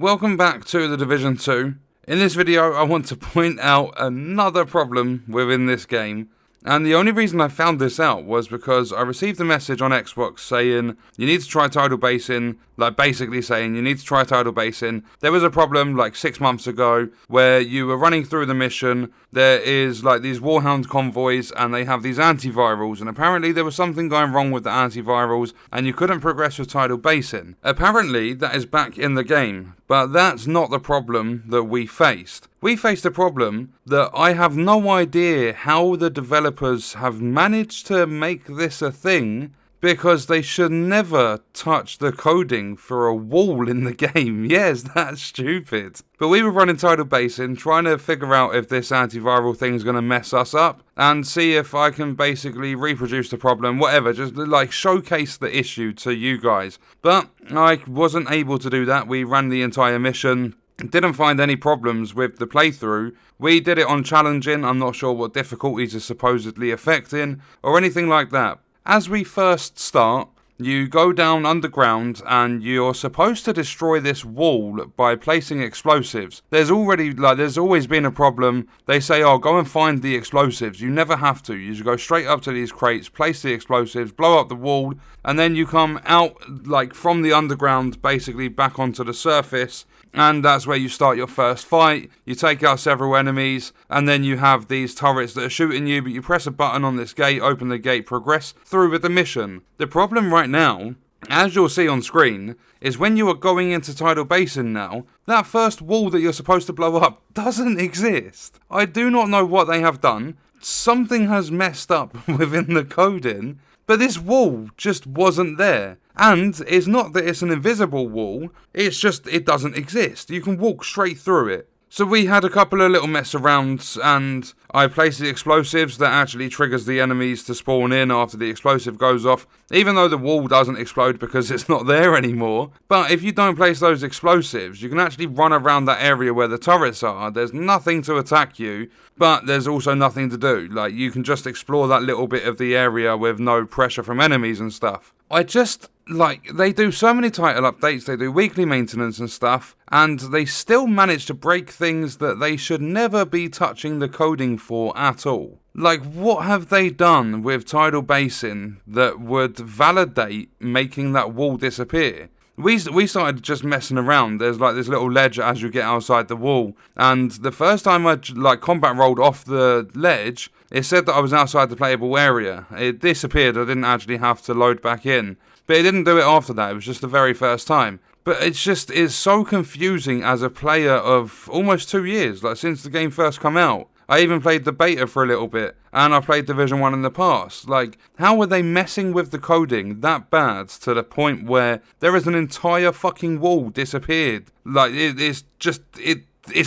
Welcome back to The Division 2. In this video I want to point out another problem within this game, and the only reason I found this out was because I received a message on Xbox saying you need to try tidal basing, like basically saying you need to try tidal basing. There was a problem like 6 months ago where you were running through the mission, there is like these Warhound convoys and they have these antivirals, and apparently there was something going wrong with the antivirals and you couldn't progress with tidal basing. Apparently that is back in the game, but that's not the problem that we faced. We faced a problem that I have no idea how the developers have managed to make this a thing, because they should never touch the coding for a wall in the game. Yes, that's stupid. But we were running tidal basing, trying to figure out if this antiviral thing is going to mess us up, and see if I can basically reproduce the problem, whatever, just like showcase the issue to you guys. But I wasn't able to do that. We ran the entire mission, didn't find any problems with the playthrough. We did it on challenging, I'm not sure what difficulties are supposedly affecting, or anything like that. As we first start, you go down underground and you're supposed to destroy this wall by placing explosives. There's always been a problem. They say, oh, go and find the explosives. You never have to. You just go straight up to these crates, place the explosives, blow up the wall, and then you come out like from the underground, basically back onto the surface. And that's where you start your first fight. You take out several enemies, and then you have these turrets that are shooting you, but you press a button on this gate, open the gate, progress through with the mission. The problem right now, as you'll see on screen, is when you are going into tidal basing now, that first wall that you're supposed to blow up doesn't exist. I do not know what they have done. Something has messed up within the coding, but this wall just wasn't there. And it's not that it's an invisible wall, it's just it doesn't exist. You can walk straight through it. So we had a couple of little mess arounds, and I placed the explosives that actually triggers the enemies to spawn in after the explosive goes off, even though the wall doesn't explode because it's not there anymore. But if you don't place those explosives, you can actually run around that area where the turrets are. There's nothing to attack you, but there's also nothing to do. Like, you can just explore that little bit of the area with no pressure from enemies and stuff. They do so many title updates, they do weekly maintenance and stuff, and they still manage to break things that they should never be touching the coding for at all. Like, what have they done with tidal basing that would validate making that wall disappear? We started just messing around. There's like this little ledge as you get outside the wall, and the first time I combat rolled off the ledge, it said that I was outside the playable area. It disappeared, I didn't actually have to load back in. But it didn't do it after that, it was just the very first time. But it's so confusing as a player of almost 2 years, like since the game first come out. I even played the beta for a little bit, and I played Division 1 in the past. Like, how were they messing with the coding that bad to the point where there is an entire fucking wall disappeared? Like, it's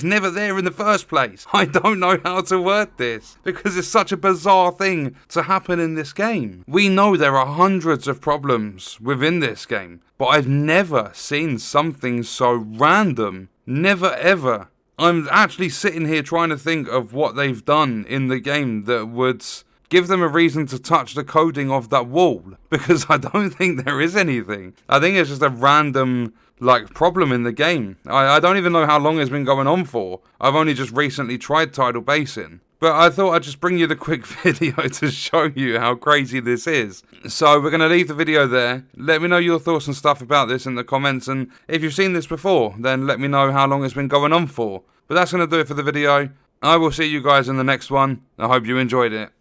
never there in the first place. I don't know how to word this, because it's such a bizarre thing to happen in this game. We know there are hundreds of problems within this game, but I've never seen something so random. Never ever. I'm actually sitting here trying to think of what they've done in the game that would give them a reason to touch the coding of that wall, because I don't think there is anything. I think it's just a random problem in the game. I don't even know how long it's been going on for. I've only just recently tried tidal basing. But I thought I'd just bring you the quick video to show you how crazy this is. So we're going to leave the video there. Let me know your thoughts and stuff about this in the comments, and if you've seen this before, then let me know how long it's been going on for. But that's going to do it for the video. I will see you guys in the next one. I hope you enjoyed it.